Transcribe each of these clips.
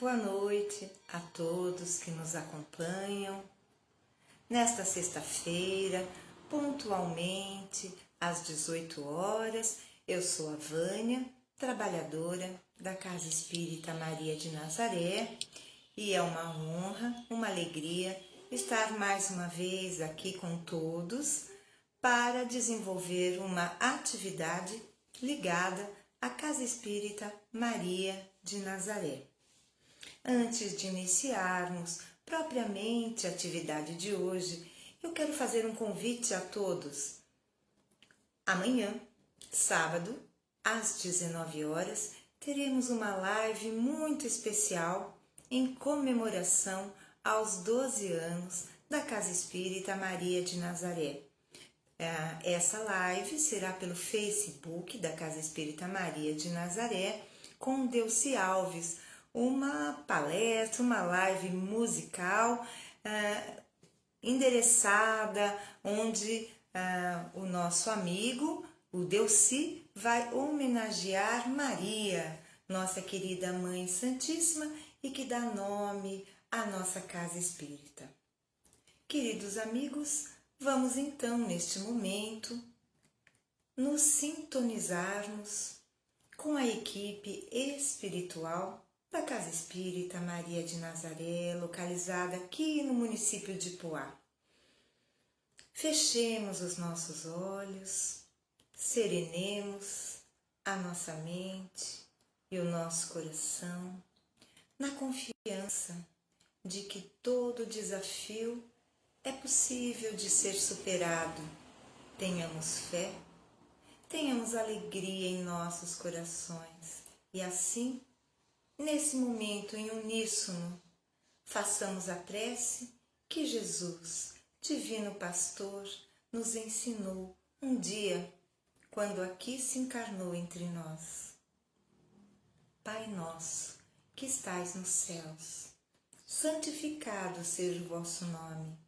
Boa noite a todos que nos acompanham. Nesta sexta-feira, pontualmente às 18 horas, eu sou a Vânia, trabalhadora da Casa Espírita Maria de Nazaré, e é uma honra, uma alegria estar mais uma vez aqui com todos para desenvolver uma atividade ligada à Casa Espírita Maria de Nazaré. Antes de iniciarmos propriamente a atividade de hoje, eu quero fazer um convite a todos. Amanhã, sábado, às 19 horas, teremos uma live muito especial em comemoração aos 12 anos da Casa Espírita Maria de Nazaré. Essa live será pelo Facebook da Casa Espírita Maria de Nazaré com Delci Alves, uma palestra, uma live musical endereçada, onde o nosso amigo, o Delci, vai homenagear Maria, nossa querida Mãe Santíssima, e que dá nome à nossa Casa Espírita. Queridos amigos, vamos então, neste momento, nos sintonizarmos com a equipe espiritual da Casa Espírita Maria de Nazaré, localizada aqui no município de Poá. Fechemos os nossos olhos, serenemos a nossa mente e o nosso coração na confiança de que todo desafio é possível de ser superado. Tenhamos fé, tenhamos alegria em nossos corações e assim, nesse momento em uníssono, façamos a prece que Jesus, Divino Pastor, nos ensinou um dia quando aqui se encarnou entre nós. Pai nosso, que estais nos céus, santificado seja o vosso nome.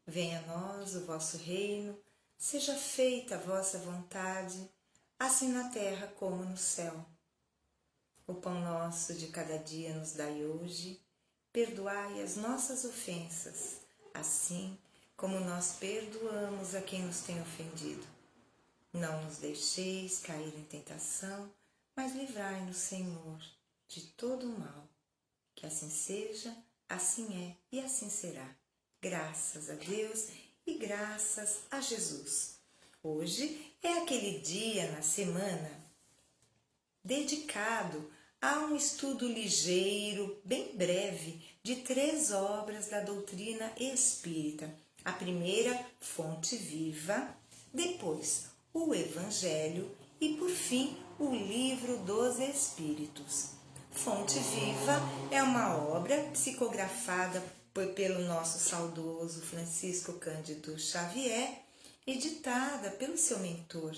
Venha a nós o vosso reino, seja feita a vossa vontade, assim na terra como no céu. O pão nosso de cada dia nos dai hoje, perdoai as nossas ofensas, assim como nós perdoamos a quem nos tem ofendido. Não nos deixeis cair em tentação, mas livrai-nos, Senhor, de todo o mal. Que assim seja, assim é e assim será. Graças a Deus e graças a Jesus. Hoje é aquele dia na semana dedicado a um estudo ligeiro, bem breve, de 3 obras da doutrina espírita. A primeira, Fonte Viva, depois o Evangelho e, por fim, o Livro dos Espíritos. Fonte Viva é uma obra psicografada pelo nosso saudoso Francisco Cândido Xavier, editada pelo seu mentor,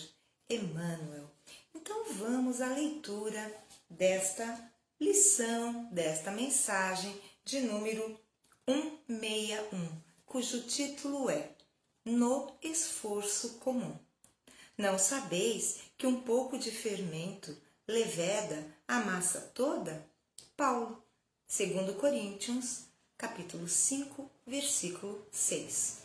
Emmanuel. Então vamos à leitura desta lição, desta mensagem de número 161, cujo título é No Esforço Comum. Não sabeis que um pouco de fermento leveda a massa toda? Paulo, 2 Coríntios, capítulo 5, versículo 6.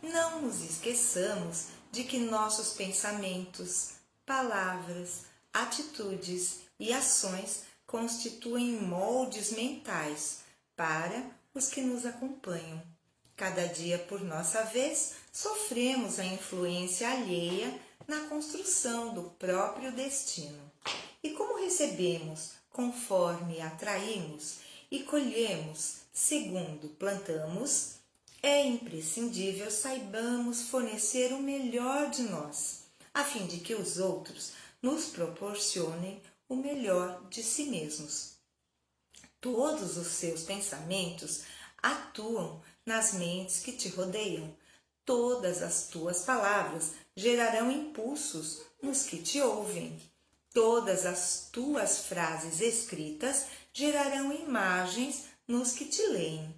Não nos esqueçamos de que nossos pensamentos, palavras, atitudes e ações constituem moldes mentais para os que nos acompanham. Cada dia, por nossa vez, sofremos a influência alheia na construção do próprio destino. E como recebemos, conforme atraímos, e colhemos, segundo plantamos, é imprescindível saibamos fornecer o melhor de nós, a fim de que os outros nos proporcionem o melhor de si mesmos. Todos os seus pensamentos atuam nas mentes que te rodeiam. Todas as tuas palavras gerarão impulsos nos que te ouvem. Todas as tuas frases escritas gerarão imagens nos que te leem.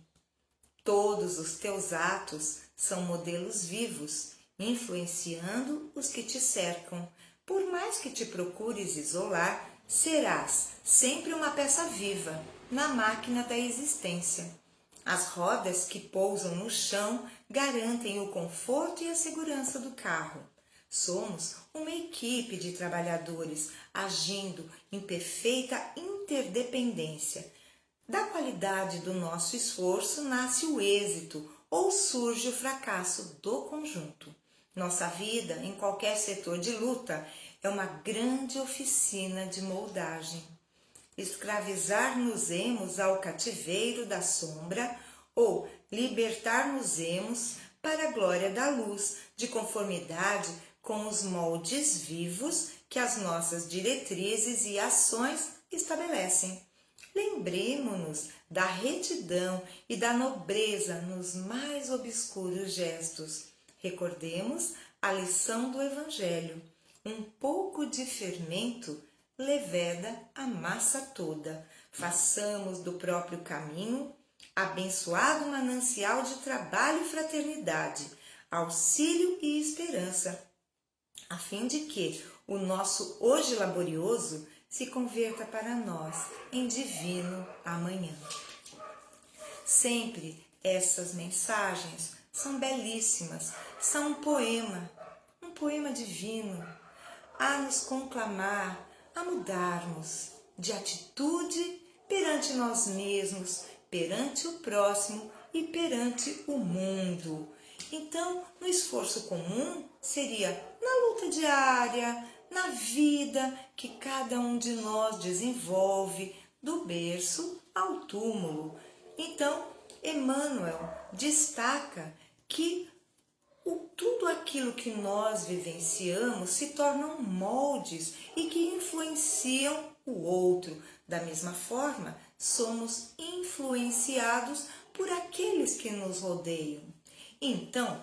Todos os teus atos são modelos vivos, influenciando os que te cercam. Por mais que te procures isolar, serás sempre uma peça viva na máquina da existência. As rodas que pousam no chão garantem o conforto e a segurança do carro. Somos uma equipe de trabalhadores agindo em perfeita interdependência. Da qualidade do nosso esforço nasce o êxito ou surge o fracasso do conjunto. Nossa vida, em qualquer setor de luta, é uma grande oficina de moldagem. Escravizar-nos-emos ao cativeiro da sombra ou libertar-nos-emos para a glória da luz, de conformidade com os moldes vivos que as nossas diretrizes e ações estabelecem. Lembremo-nos da retidão e da nobreza nos mais obscuros gestos. Recordemos a lição do Evangelho. Um pouco de fermento leveda a massa toda. Façamos do próprio caminho abençoado manancial de trabalho e fraternidade, auxílio e esperança, a fim de que o nosso hoje laborioso se converta para nós em divino amanhã. Sempre essas mensagens são belíssimas, são um poema divino, a nos conclamar, a mudarmos de atitude perante nós mesmos, perante o próximo e perante o mundo. Então, no esforço comum, seria na luta diária, na vida que cada um de nós desenvolve, do berço ao túmulo. Então, Emmanuel destaca que tudo aquilo que nós vivenciamos se tornam moldes e que influenciam o outro. Da mesma forma, somos influenciados por aqueles que nos rodeiam. Então,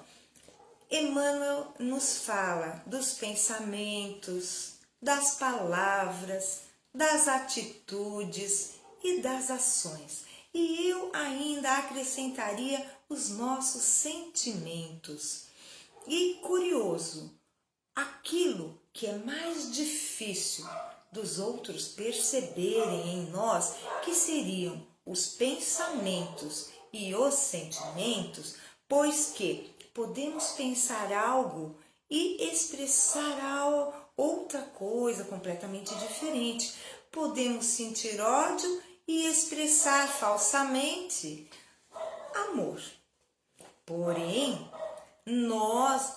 Emmanuel nos fala dos pensamentos, das palavras, das atitudes e das ações. E eu ainda acrescentaria os nossos sentimentos. E curioso, aquilo que é mais difícil dos outros perceberem em nós, que seriam os pensamentos e os sentimentos, pois que podemos pensar algo e expressar outra coisa completamente diferente. Podemos sentir ódio e expressar falsamente amor. Porém, nós,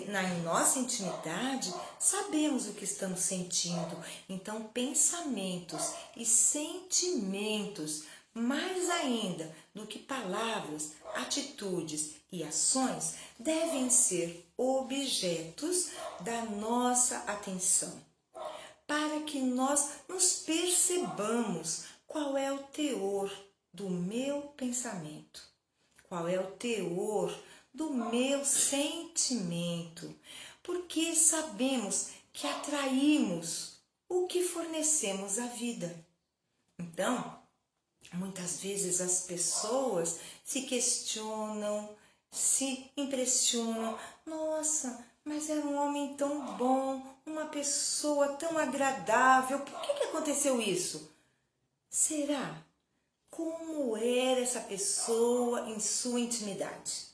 na nossa intimidade, sabemos o que estamos sentindo. Então, pensamentos e sentimentos, mais ainda do que palavras, atitudes e ações, devem ser objetos da nossa atenção, para que nós nos percebamos qual é o teor do meu pensamento, qual é o teor do meu sentimento, porque sabemos que atraímos o que fornecemos à vida. Então, muitas vezes as pessoas se questionam, se impressionam. Nossa, mas era um homem tão bom, uma pessoa tão agradável, por que aconteceu isso? Será? Como era essa pessoa em sua intimidade?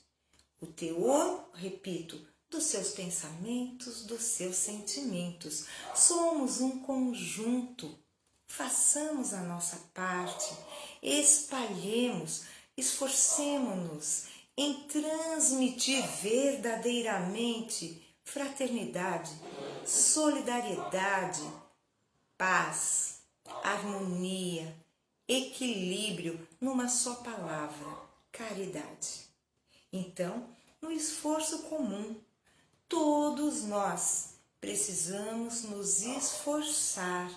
O teor, repito, dos seus pensamentos, dos seus sentimentos. Somos um conjunto. Façamos a nossa parte, espalhemos, esforcemo-nos em transmitir verdadeiramente fraternidade, solidariedade, paz, harmonia, equilíbrio numa só palavra, caridade. Então, no esforço comum, todos nós precisamos nos esforçar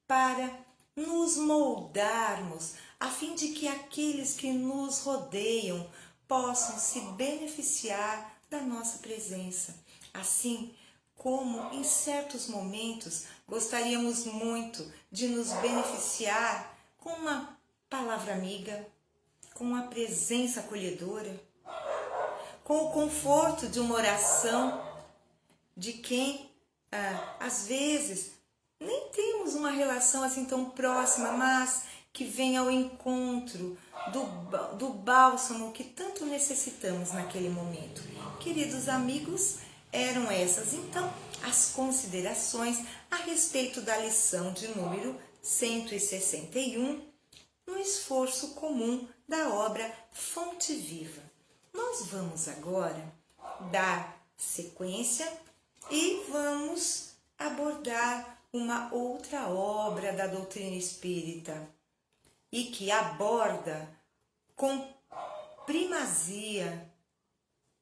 para nos moldarmos, a fim de que aqueles que nos rodeiam possam se beneficiar da nossa presença. Assim como em certos momentos gostaríamos muito de nos beneficiar com uma palavra amiga, com a presença acolhedora, com o conforto de uma oração de quem, às vezes, nem temos uma relação assim tão próxima, mas que vem ao encontro do bálsamo que tanto necessitamos naquele momento. Queridos amigos, eram essas então as considerações a respeito da lição de número 161, no esforço comum da obra Fonte Viva. Nós vamos agora dar sequência e vamos abordar uma outra obra da doutrina espírita e que aborda com primazia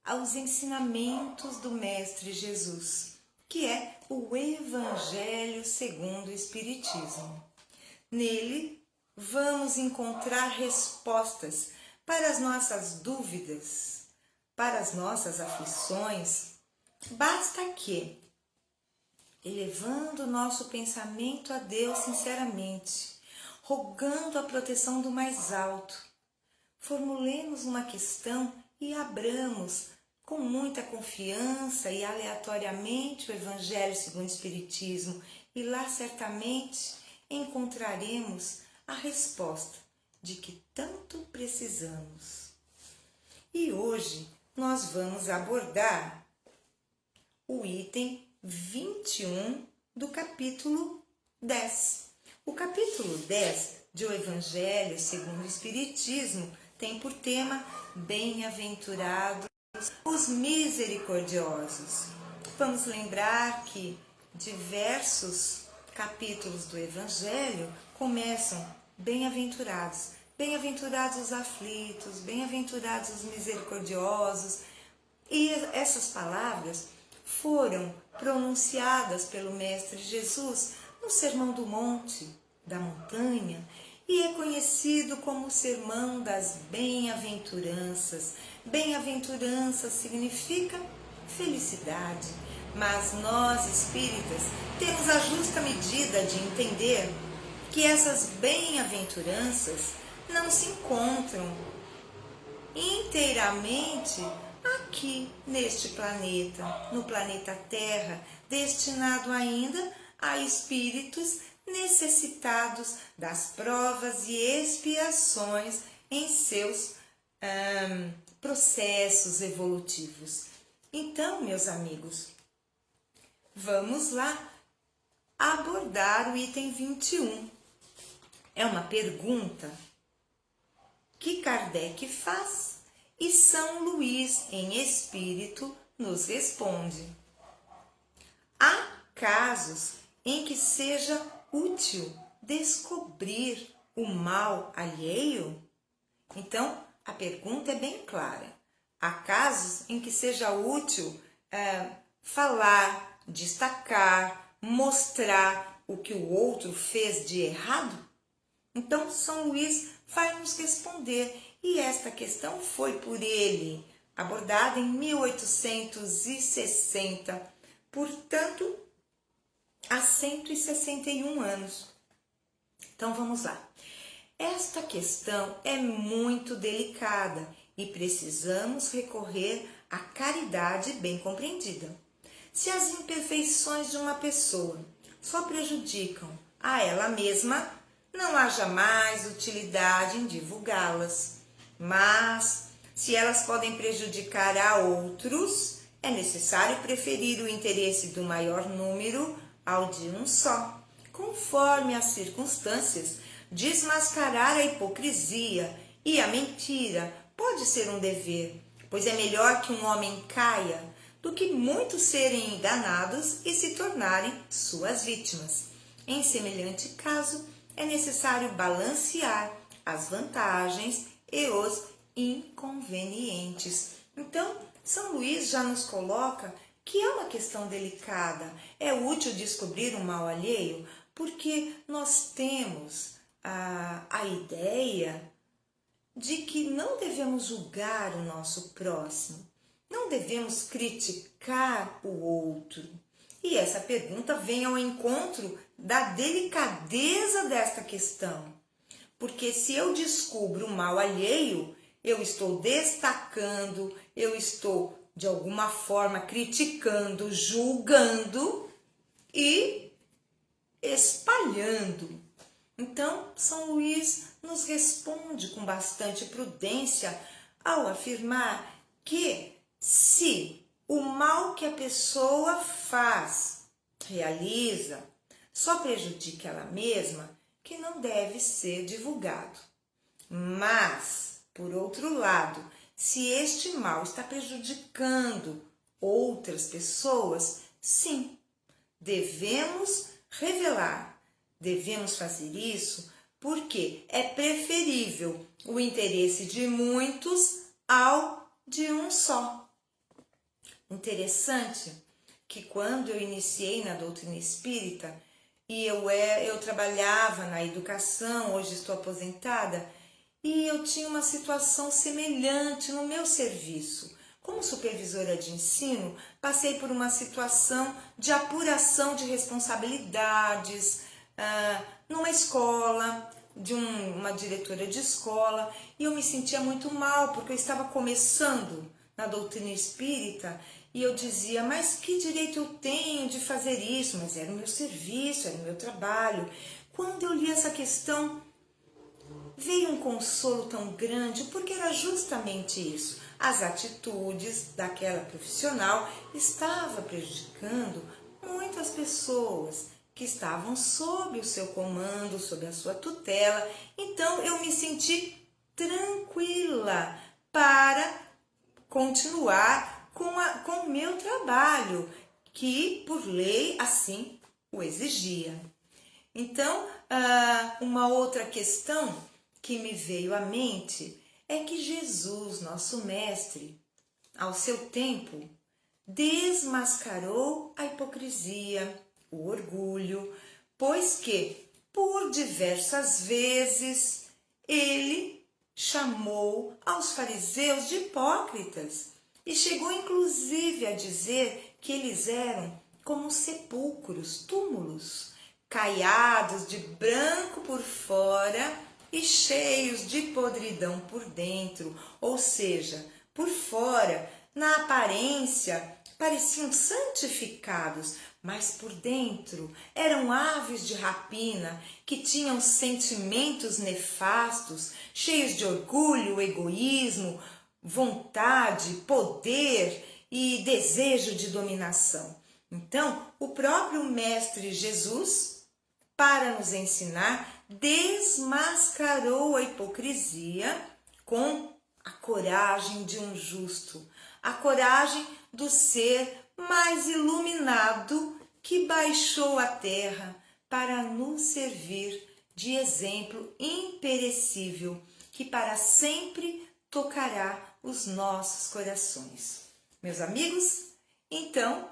aos ensinamentos do Mestre Jesus, que é o Evangelho segundo o Espiritismo. Nele, vamos encontrar respostas para as nossas dúvidas, para as nossas aflições. Basta que, elevando o nosso pensamento a Deus sinceramente, rogando a proteção do mais alto, formulemos uma questão e abramos com muita confiança e aleatoriamente o Evangelho segundo o Espiritismo, e lá certamente encontraremos a resposta de que tanto precisamos. E hoje nós vamos abordar o item 21 do capítulo 10. O capítulo 10 de O Evangelho segundo o Espiritismo tem por tema Bem-aventurados os misericordiosos. Vamos lembrar que diversos capítulos do Evangelho começam bem-aventurados. Bem-aventurados os aflitos, bem-aventurados os misericordiosos. E essas palavras foram pronunciadas pelo Mestre Jesus no Sermão do Monte, da montanha, e é conhecido como o Sermão das Bem-aventuranças. Bem-aventurança significa felicidade, mas nós espíritas temos a justa medida de entender que essas bem-aventuranças não se encontram inteiramente aqui neste planeta, no planeta Terra, destinado ainda a espíritos necessitados das provas e expiações em seus processos evolutivos. Então, meus amigos, vamos lá abordar o item 21. É uma pergunta que Kardec faz e São Luís, em espírito, nos responde. Há casos em que seja útil descobrir o mal alheio? Então, a pergunta é bem clara. Há casos em que seja útil falar, destacar, mostrar o que o outro fez de errado? Então, São Luís vai nos responder, e esta questão foi por ele abordada em 1860, portanto, há 161 anos. Então, vamos lá. Esta questão é muito delicada e precisamos recorrer à caridade bem compreendida. Se as imperfeições de uma pessoa só prejudicam a ela mesma, não há jamais utilidade em divulgá-las. Mas, se elas podem prejudicar a outros, é necessário preferir o interesse do maior número ao de um só. Conforme as circunstâncias, desmascarar a hipocrisia e a mentira pode ser um dever, pois é melhor que um homem caia do que muitos serem enganados e se tornarem suas vítimas. Em semelhante caso, é necessário balancear as vantagens e os inconvenientes. Então, São Luís já nos coloca que é uma questão delicada. É útil descobrir um mal alheio porque nós temos a ideia de que não devemos julgar o nosso próximo, não devemos criticar o outro. E essa pergunta vem ao encontro da delicadeza desta questão. Porque se eu descubro o mal alheio, eu estou destacando, eu estou, de alguma forma, criticando, julgando, e espalhando. Então, São Luís nos responde com bastante prudência ao afirmar que se o mal que a pessoa faz, realiza, só prejudica ela mesma, que não deve ser divulgado. Mas, por outro lado, se este mal está prejudicando outras pessoas, sim, devemos revelar, devemos fazer isso porque é preferível o interesse de muitos ao de um só. Interessante que quando eu iniciei na doutrina espírita e eu trabalhava na educação, hoje estou aposentada, e eu tinha uma situação semelhante no meu serviço. Como supervisora de ensino, passei por uma situação de apuração de responsabilidades numa escola, de uma diretora de escola, e eu me sentia muito mal, porque eu estava começando na doutrina espírita, e eu dizia, mas que direito eu tenho de fazer isso? Mas era o meu serviço, era o meu trabalho. Quando eu li essa questão, veio um consolo tão grande, porque era justamente isso. As atitudes daquela profissional estavam prejudicando muitas pessoas que estavam sob o seu comando, sob a sua tutela. Então eu me senti tranquila para continuar com o meu trabalho, que por lei assim o exigia. Então, uma outra questão que me veio à mente é que Jesus, nosso mestre, ao seu tempo, desmascarou a hipocrisia, o orgulho, pois que, por diversas vezes, ele chamou aos fariseus de hipócritas e chegou inclusive a dizer que eles eram como sepulcros, túmulos, caiados de branco por fora e cheios de podridão por dentro, ou seja, por fora, na aparência, pareciam santificados, mas por dentro eram aves de rapina que tinham sentimentos nefastos, cheios de orgulho, egoísmo, vontade, poder e desejo de dominação. Então, o próprio Mestre Jesus, para nos ensinar, desmascarou a hipocrisia com a coragem de um justo, a coragem do ser mais iluminado que baixou à terra para nos servir de exemplo imperecível que para sempre tocará os nossos corações. Meus amigos, então,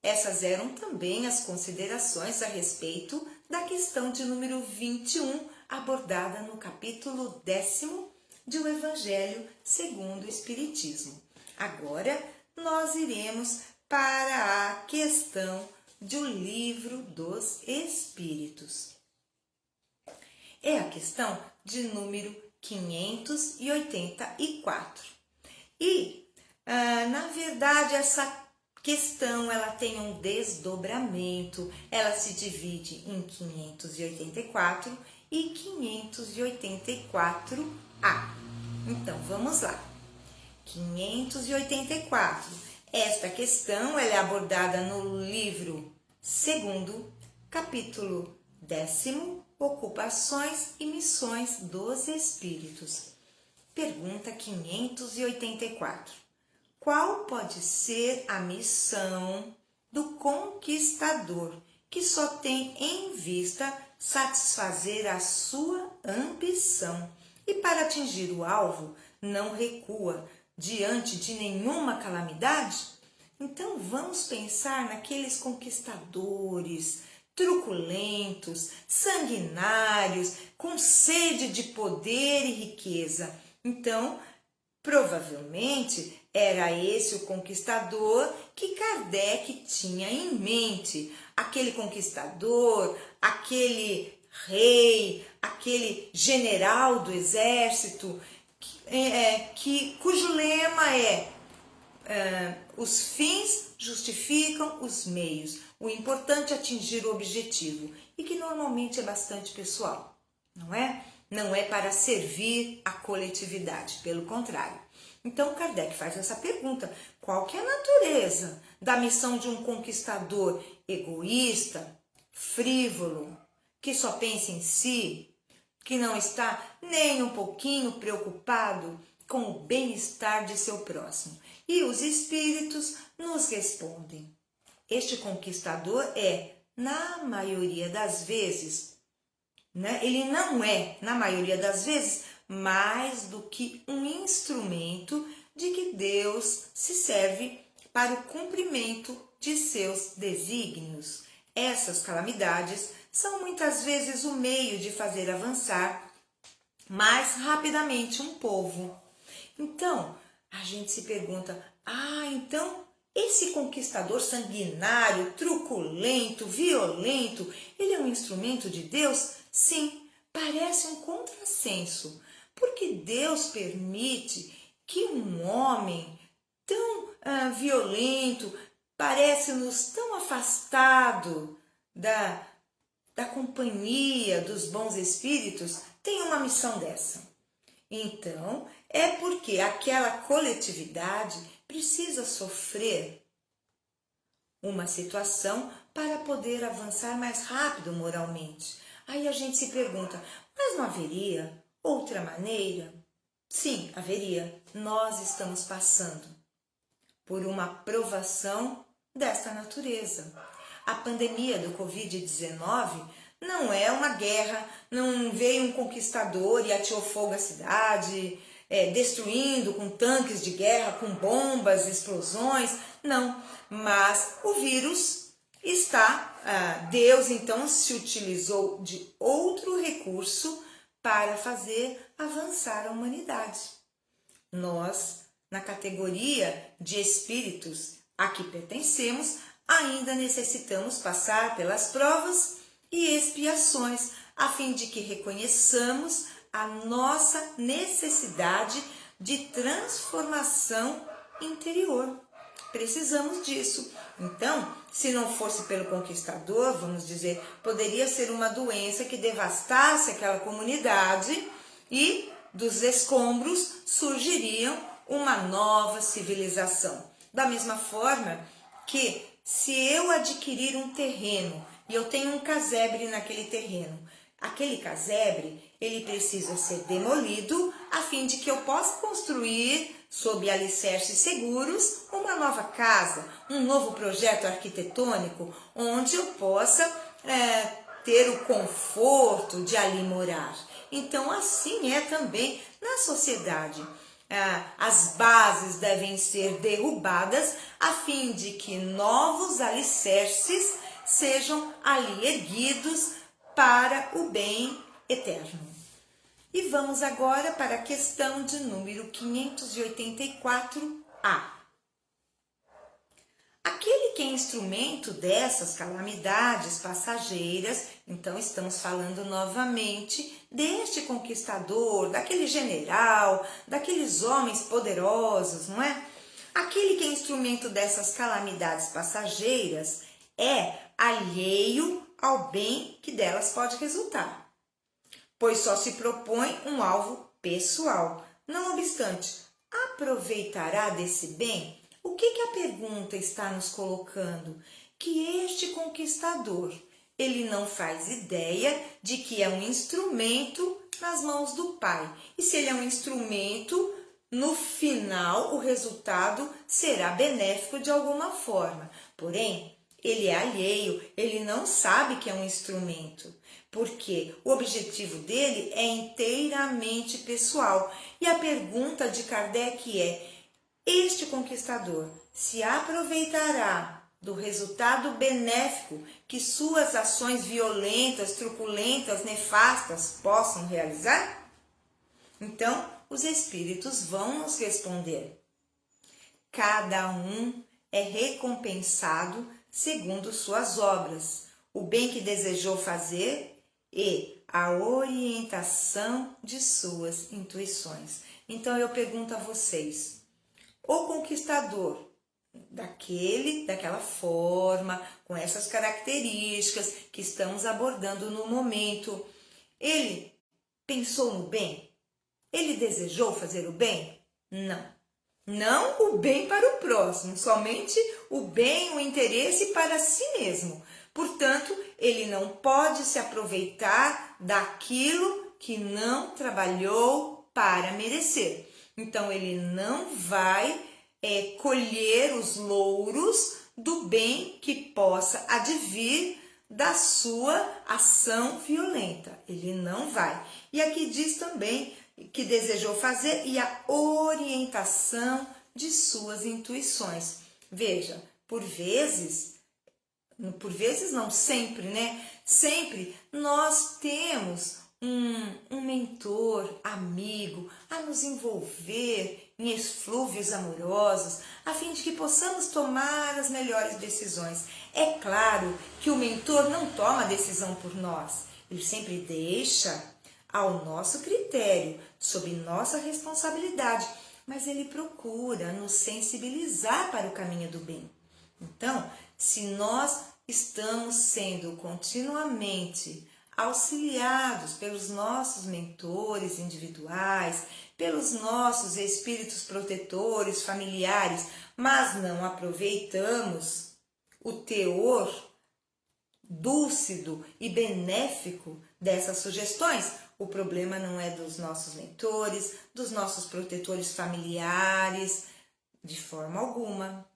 essas eram também as considerações a respeito da questão de número 21, abordada no capítulo 10º de O Evangelho segundo o Espiritismo. Agora, nós iremos para a questão do Livro dos Espíritos. É a questão de número 584. E, na verdade, essa questão ela tem um desdobramento, ela se divide em 584 e 584A. Então, vamos lá. 584. Esta questão ela é abordada no livro 2º, capítulo 10º, Ocupações e Missões dos Espíritos. Pergunta 584. Qual pode ser a missão do conquistador que só tem em vista satisfazer a sua ambição e para atingir o alvo não recua diante de nenhuma calamidade? Então vamos pensar naqueles conquistadores truculentos, sanguinários, com sede de poder e riqueza. Então, provavelmente era esse o conquistador que Kardec tinha em mente. Aquele conquistador, aquele rei, aquele general do exército, cujo lema é os fins justificam os meios. O importante é atingir o objetivo e que normalmente é bastante pessoal, não é? Não é para servir a coletividade, pelo contrário. Então Kardec faz essa pergunta: qual que é a natureza da missão de um conquistador egoísta, frívolo, que só pensa em si, que não está nem um pouquinho preocupado com o bem-estar de seu próximo? E os espíritos nos respondem: este conquistador é, na maioria das vezes, ele não é, na maioria das vezes, mais do que um instrumento de que Deus se serve para o cumprimento de seus desígnios. Essas calamidades são muitas vezes o meio de fazer avançar mais rapidamente um povo. Então, a gente se pergunta: então esse conquistador sanguinário, truculento, violento, ele é um instrumento de Deus? Sim, parece um contrassenso, porque Deus permite que um homem tão violento, parece-nos tão afastado da companhia dos bons espíritos, tenha uma missão dessa. Então, é porque aquela coletividade precisa sofrer uma situação para poder avançar mais rápido moralmente. Aí a gente se pergunta: mas não haveria outra maneira? Sim, haveria. Nós estamos passando por uma provação desta natureza. A pandemia do Covid-19 não é uma guerra, não veio um conquistador e ateou fogo à cidade, destruindo com tanques de guerra, com bombas, explosões, não. Mas o vírus Deus então se utilizou de outro recurso para fazer avançar a humanidade. Nós, na categoria de espíritos a que pertencemos, ainda necessitamos passar pelas provas e expiações, a fim de que reconheçamos a nossa necessidade de transformação interior. Precisamos disso. Então, se não fosse pelo conquistador, vamos dizer, poderia ser uma doença que devastasse aquela comunidade e dos escombros surgiriam uma nova civilização. Da mesma forma que, se eu adquirir um terreno e eu tenho um casebre naquele terreno, aquele casebre, ele precisa ser demolido a fim de que eu possa construir, sob alicerces seguros, uma nova casa, um novo projeto arquitetônico, onde eu possa ter o conforto de ali morar. Então, assim é também na sociedade. As bases devem ser derrubadas a fim de que novos alicerces sejam ali erguidos para o bem eterno. E vamos agora para a questão de número 584A. Aquele que é instrumento dessas calamidades passageiras, então estamos falando novamente deste conquistador, daquele general, daqueles homens poderosos, não é? Aquele que é instrumento dessas calamidades passageiras é alheio ao bem que delas pode resultar, pois só se propõe um alvo pessoal. Não obstante, aproveitará desse bem? O que a pergunta está nos colocando? Que este conquistador, ele não faz ideia de que é um instrumento nas mãos do Pai. E se ele é um instrumento, no final o resultado será benéfico de alguma forma. Porém, ele é alheio, ele não sabe que é um instrumento, porque o objetivo dele é inteiramente pessoal. E a pergunta de Kardec é: este conquistador se aproveitará do resultado benéfico que suas ações violentas, truculentas, nefastas possam realizar? Então, os espíritos vão nos responder. Cada um é recompensado segundo suas obras, o bem que desejou fazer e a orientação de suas intuições. Então, eu pergunto a vocês: O conquistador, daquela forma, com essas características que estamos abordando no momento, ele pensou no bem? Ele desejou fazer o bem? Não. Não o bem para o próximo, somente o bem, o interesse para si mesmo. Portanto, ele não pode se aproveitar daquilo que não trabalhou para merecer. Então, ele não vai colher os louros do bem que possa advir da sua ação violenta. Ele não vai. E aqui diz também que desejou fazer e a orientação de suas intuições. Veja, por vezes não, sempre, né? Sempre nós temos um mentor, amigo, a nos envolver em eflúvios amorosos, a fim de que possamos tomar as melhores decisões. É claro que o mentor não toma a decisão por nós, ele sempre deixa ao nosso critério, sob nossa responsabilidade, mas ele procura nos sensibilizar para o caminho do bem. Então, se nós estamos sendo continuamente auxiliados pelos nossos mentores individuais, pelos nossos espíritos protetores familiares, mas não aproveitamos o teor dúlcido e benéfico dessas sugestões, o problema não é dos nossos mentores, dos nossos protetores familiares, de forma alguma.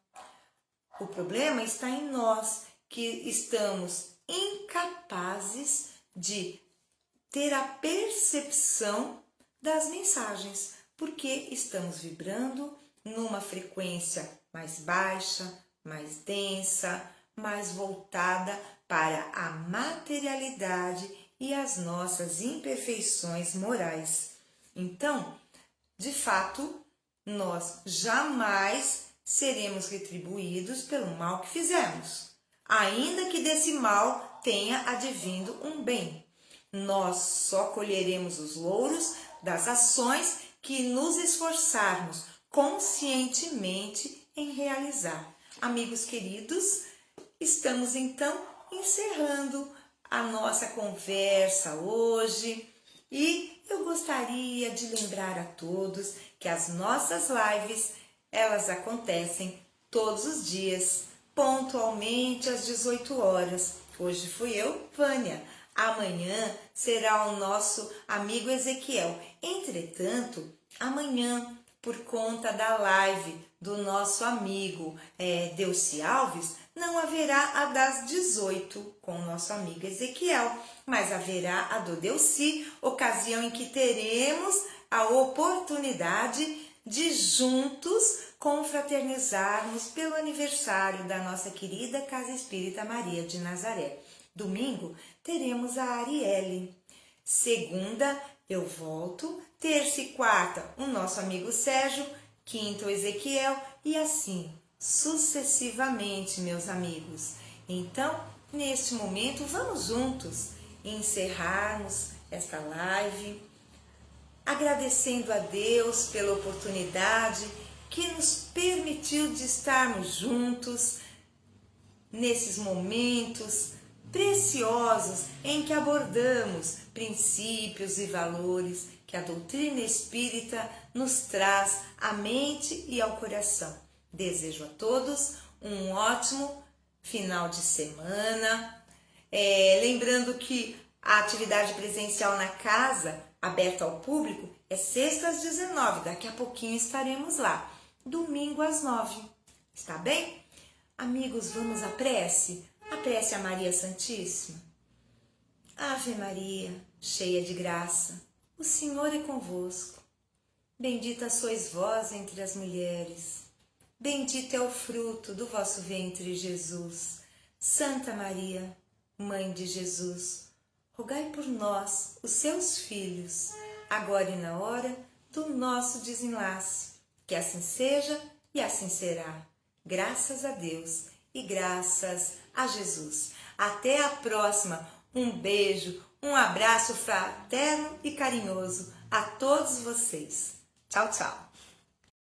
O problema está em nós, que estamos incapazes de ter a percepção das mensagens, porque estamos vibrando numa frequência mais baixa, mais densa, mais voltada para a materialidade e as nossas imperfeições morais. Então, de fato, nós jamais seremos retribuídos pelo mal que fizemos, ainda que desse mal tenha advindo um bem. Nós só colheremos os louros das ações que nos esforçarmos conscientemente em realizar. Amigos queridos, estamos então encerrando a nossa conversa hoje e eu gostaria de lembrar a todos que as nossas lives, elas acontecem todos os dias, pontualmente às 18 horas. Hoje fui eu, Vânia. Amanhã será o nosso amigo Ezequiel. Entretanto, amanhã, por conta da live do nosso amigo Delci Alves, não haverá a das 18 com o nosso amigo Ezequiel, mas haverá a do Delci, ocasião em que teremos a oportunidade de juntos confraternizarmos pelo aniversário da nossa querida Casa Espírita Maria de Nazaré. Domingo teremos a Arielle. Segunda eu volto. Terça e quarta o nosso amigo Sérgio. Quinta o Ezequiel e assim sucessivamente, meus amigos. Então, neste momento, vamos juntos encerrarmos esta live, agradecendo a Deus pela oportunidade que nos permitiu de estarmos juntos nesses momentos preciosos em que abordamos princípios e valores que a doutrina espírita nos traz à mente e ao coração. Desejo a todos um ótimo final de semana. Lembrando que a atividade presencial na casa, aberta ao público, é sexta às 19, daqui a pouquinho estaremos lá. Domingo às 9, está bem? Amigos, vamos à prece? A prece a Maria Santíssima. Ave Maria, cheia de graça, o Senhor é convosco. Bendita sois vós entre as mulheres. Bendito é o fruto do vosso ventre, Jesus. Santa Maria, Mãe de Jesus, rogai por nós, os seus filhos, agora e na hora do nosso desenlace. Que assim seja e assim será. Graças a Deus e graças a Jesus. Até a próxima. Um beijo, um abraço fraterno e carinhoso a todos vocês. Tchau, tchau.